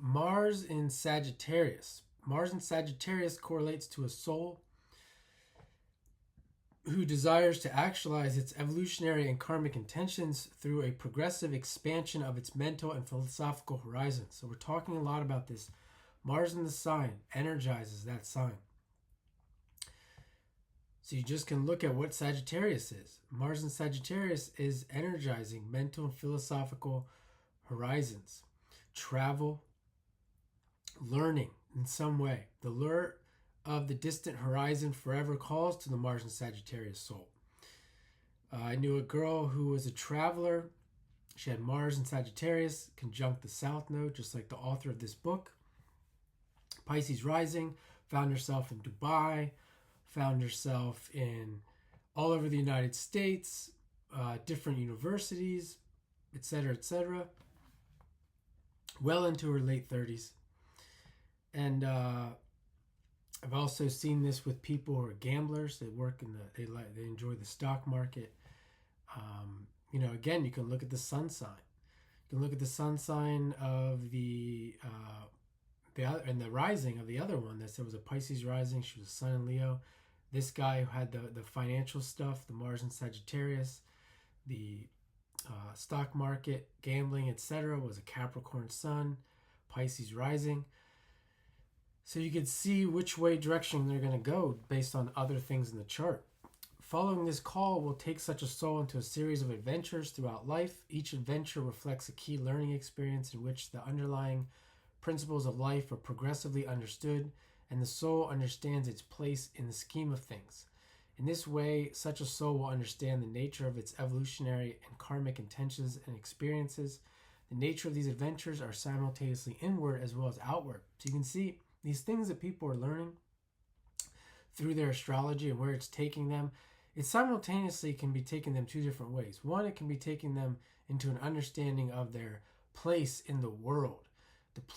Mars in Sagittarius. Mars in Sagittarius correlates to a soul who desires to actualize its evolutionary and karmic intentions through a progressive expansion of its mental and philosophical horizons. So we're talking a lot about this. Mars in the sign energizes that sign. So you just can look at what Sagittarius is. Mars in Sagittarius is energizing mental and philosophical horizons, travel, learning in some way. The lure of the distant horizon forever calls to the Mars and Sagittarius soul. I knew a girl who was a traveler. She had Mars and Sagittarius conjunct the South Node, just like the author of this book. Pisces rising, found herself in Dubai, found herself in all over the United States, different universities, etc., etc. Well into her late 30s. And I've also seen this with people who are gamblers. They work in they enjoy the stock market. Again, you can look at the sun sign. You can look at the sun sign of the other, and the rising of the other one. That said was a Pisces rising. She was a sun in Leo. This guy who had the financial stuff, the Mars and Sagittarius, the stock market, gambling, etc., was a Capricorn sun, Pisces rising. So you could see which way direction they're going to go based on other things in the chart. Following this call will take such a soul into a series of adventures throughout life. Each adventure reflects a key learning experience in which the underlying principles of life are progressively understood, and the soul understands its place in the scheme of things. In this way, such a soul will understand the nature of its evolutionary and karmic intentions and experiences. The nature of these adventures are simultaneously inward as well as outward. So you can see these things that people are learning through their astrology and where it's taking them, it simultaneously can be taking them two different ways. One, it can be taking them into an understanding of their place in the world,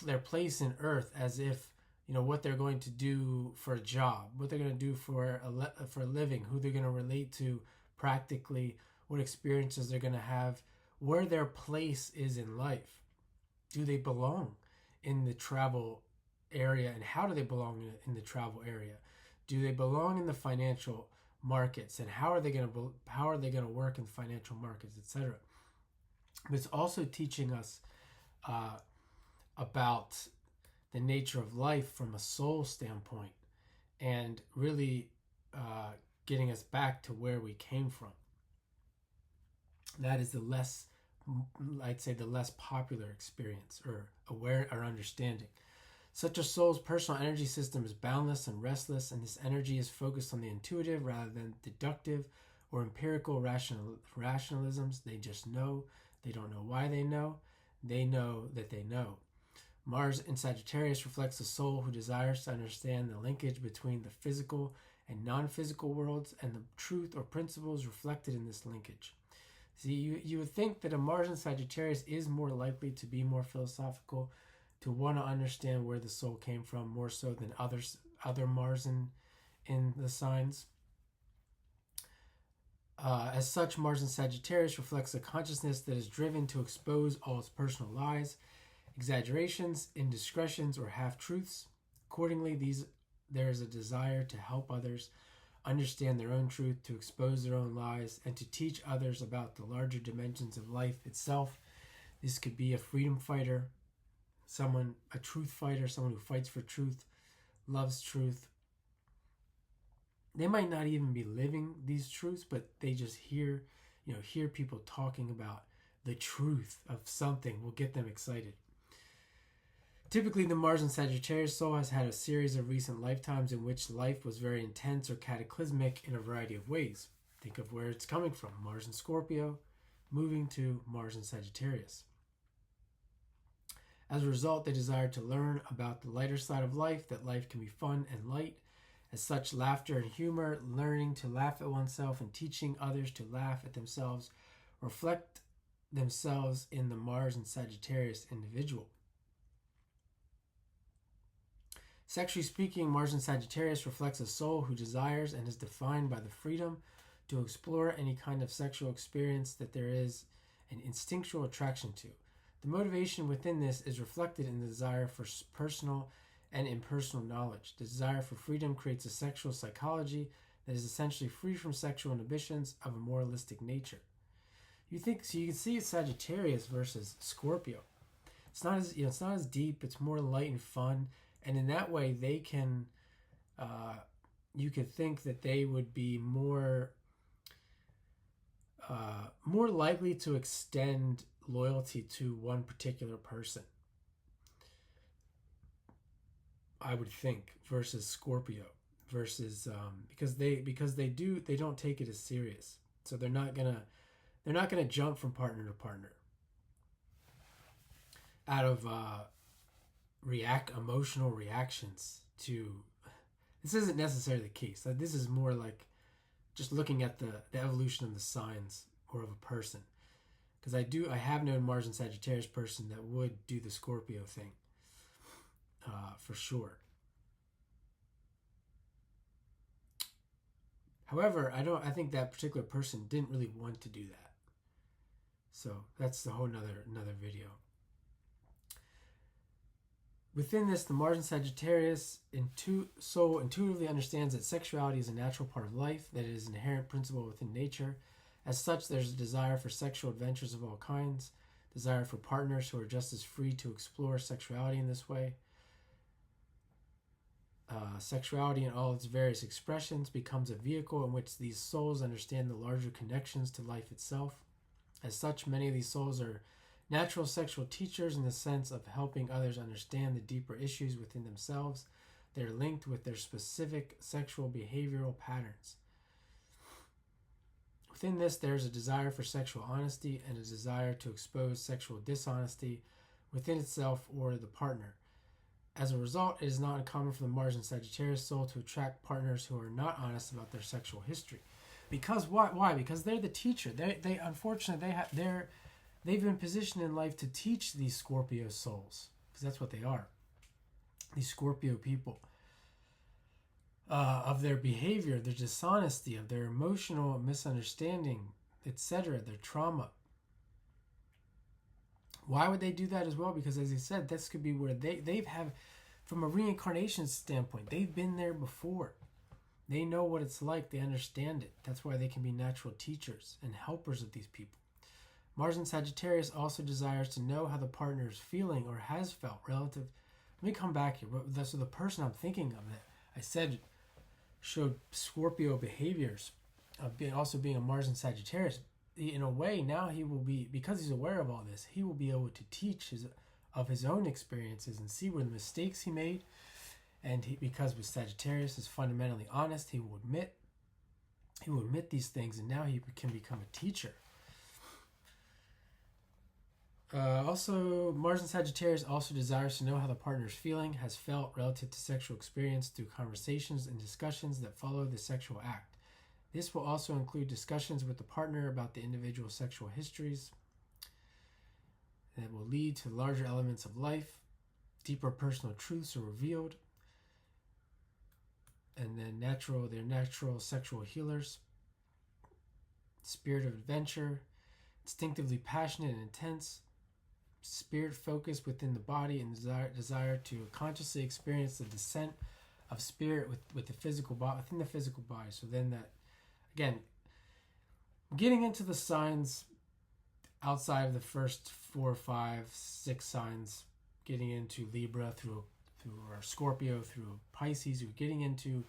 their place in Earth, as if, what they're going to do for a job, what they're going to do for a living, who they're going to relate to practically, what experiences they're going to have, where their place is in life. Do they belong in the travel area, and how do they belong in the travel area? Do they belong in the financial markets, and how are they going to work in the financial markets, etc.? But it's also teaching us about the nature of life from a soul standpoint, and really getting us back to where we came from. That is the less popular experience or understanding. Such a soul's personal energy system is boundless and restless, and this energy is focused on the intuitive rather than deductive or empirical rationalisms. They just know. They don't know why they know. They know that they know. Mars in Sagittarius reflects a soul who desires to understand the linkage between the physical and non-physical worlds and the truth or principles reflected in this linkage. See, you would think that a Mars in Sagittarius is more likely to be more philosophical, to want to understand where the soul came from more so than other Mars in the signs. As such, Mars in Sagittarius reflects a consciousness that is driven to expose all its personal lies, exaggerations, indiscretions, or half-truths. Accordingly, there is a desire to help others understand their own truth, to expose their own lies, and to teach others about the larger dimensions of life itself. This could be a freedom fighter, a truth fighter, someone who fights for truth, loves truth. They might not even be living these truths, but they just hear people talking about the truth of something will get them excited. Typically, the Mars and Sagittarius soul has had a series of recent lifetimes in which life was very intense or cataclysmic in a variety of ways. Think of where it's coming from. Mars and Scorpio, moving to Mars and Sagittarius. As a result, they desire to learn about the lighter side of life, that life can be fun and light. As such, laughter and humor, learning to laugh at oneself and teaching others to laugh at themselves, reflect themselves in the Mars and Sagittarius individual. Sexually speaking, Mars in Sagittarius reflects a soul who desires and is defined by the freedom to explore any kind of sexual experience that there is an instinctual attraction to. The motivation within this is reflected in the desire for personal and impersonal knowledge. The desire for freedom creates a sexual psychology that is essentially free from sexual inhibitions of a moralistic nature. You can see Sagittarius versus Scorpio. It's not as deep. It's more light and fun, and in that way, they can. You could think that they would be more likely to extend loyalty to one particular person. I would think, versus Scorpio, versus because they don't take it as serious, so they're not gonna jump from partner to partner out of emotional reactions to. This isn't necessarily the case. This is more like just looking at the evolution of the signs or of a person. Because I have known Mars and Sagittarius person that would do the Scorpio thing, for sure. However, I think that particular person didn't really want to do that. So that's a whole another video. Within this, the Mars and Sagittarius soul intuitively understands that sexuality is a natural part of life, that it is an inherent principle within nature. As such, there's a desire for sexual adventures of all kinds, desire for partners who are just as free to explore sexuality in this way. Sexuality in all its various expressions becomes a vehicle in which these souls understand the larger connections to life itself. As such, many of these souls are natural sexual teachers in the sense of helping others understand the deeper issues within themselves. They are linked with their specific sexual behavioral patterns. Within this, there is a desire for sexual honesty and a desire to expose sexual dishonesty within itself or the partner. As a result, it is not uncommon for the Mars and Sagittarius soul to attract partners who are not honest about their sexual history. Because why? Because they're the teacher. They unfortunately they've been positioned in life to teach these Scorpio souls, because that's what they are. These Scorpio people, of their behavior, their dishonesty, of their emotional misunderstanding, etc., their trauma. Why would they do that as well? Because, as I said, this could be where they've have, from a reincarnation standpoint, they've been there before. They know what it's like. They understand it. That's why they can be natural teachers and helpers of these people. Mars and Sagittarius also desires to know how the partner is feeling or has felt relative. Let me come back here. So the person I'm thinking of that I said showed Scorpio behaviors, also being a Mars and Sagittarius. In a way, now he will be, because he's aware of all this, he will be able to teach of his own experiences and see where the mistakes he made. And because with Sagittarius is fundamentally honest, he will admit these things, and now he can become a teacher. Also, Mars and Sagittarius also desires to know how the partner is feeling, has felt relative to sexual experience through conversations and discussions that follow the sexual act. This will also include discussions with the partner about the individual sexual histories that will lead to larger elements of life. Deeper personal truths are revealed. And then they're natural sexual healers. Spirit of adventure, instinctively passionate and intense. Spirit focused within the body and desire to consciously experience the descent of spirit with the physical body, within the physical body. So then that, again, getting into the signs outside of the first 4, 5, 6 signs, getting into Libra through or Scorpio through Pisces, you're getting into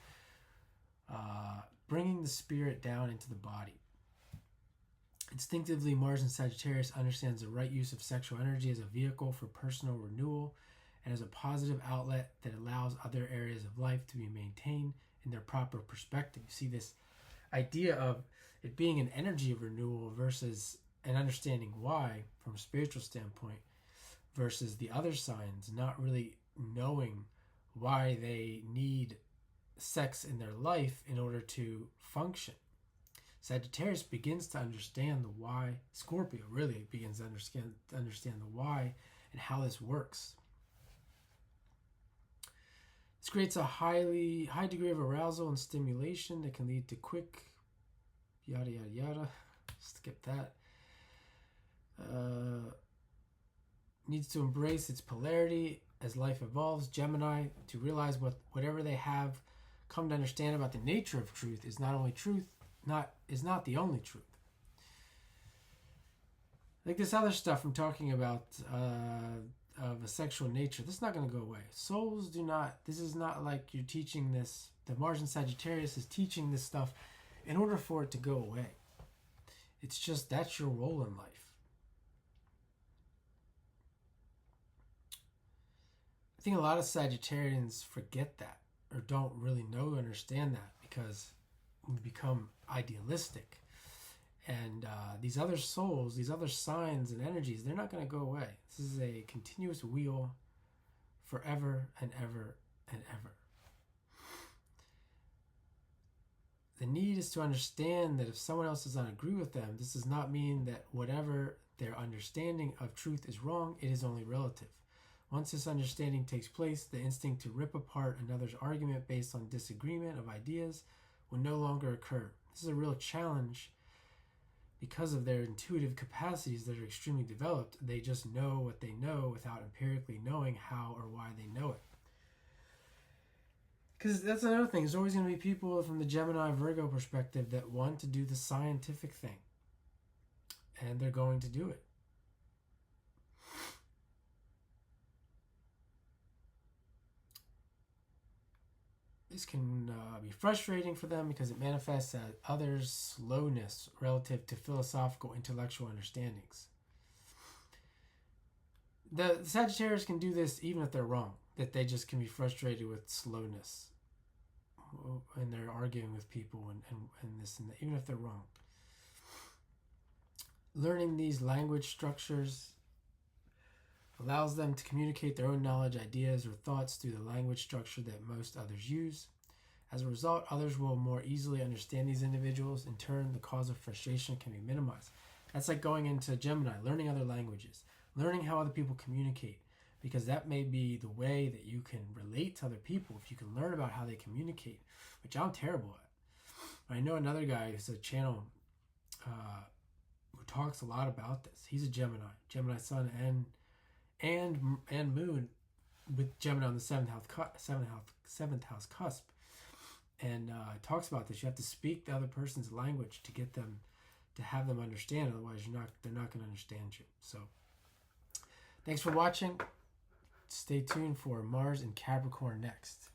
bringing the spirit down into the body. Instinctively, Mars and Sagittarius understands the right use of sexual energy as a vehicle for personal renewal and as a positive outlet that allows other areas of life to be maintained in their proper perspective. You see this idea of it being an energy of renewal versus an understanding why from a spiritual standpoint, versus the other signs not really knowing why they need sex in their life in order to function. Sagittarius begins to understand the why. Scorpio really begins to understand the why and how this works. This creates a high degree of arousal and stimulation that can lead to quick yada yada yada. Skip that. needs to embrace its polarity as life evolves. Gemini, to realize whatever they have come to understand about the nature of truth is not only truth, is not the only truth. Like this other stuff I'm talking about of a sexual nature, this is not going to go away. Souls do not, this is not like you're teaching this, the Mars in Sagittarius is teaching this stuff in order for it to go away. It's just, that's your role in life. I think a lot of Sagittarians forget that or don't really understand that because we become idealistic. And these other souls, these other signs and energies, they're not going to go away. This is a continuous wheel forever and ever and ever. The need is to understand that if someone else does not agree with them, this does not mean that whatever their understanding of truth is wrong, it is only relative. Once this understanding takes place, the instinct to rip apart another's argument based on disagreement of ideas will no longer occur. This is a real challenge because of their intuitive capacities that are extremely developed. They just know what they know without empirically knowing how or why they know it. Because that's another thing. There's always going to be people from the Gemini Virgo perspective that want to do the scientific thing. And they're going to do it. This can be frustrating for them because it manifests as others' slowness relative to philosophical intellectual understandings. The Sagittarius can do this even if they're wrong, that they just can be frustrated with slowness when they're arguing with people and this and that, even if they're wrong. Learning these language structures allows them to communicate their own knowledge, ideas, or thoughts through the language structure that most others use. As a result, others will more easily understand these individuals. In turn, the cause of frustration can be minimized. That's like going into Gemini, learning other languages, learning how other people communicate, because that may be the way that you can relate to other people if you can learn about how they communicate, which I'm terrible at. I know another guy who's a channel who talks a lot about this. He's a Gemini Sun and Moon with Gemini on the seventh house cusp, and talks about this. You have to speak the other person's language to get them to have them understand. Otherwise, they're not going to understand you. So, thanks for watching. Stay tuned for Mars and Capricorn next.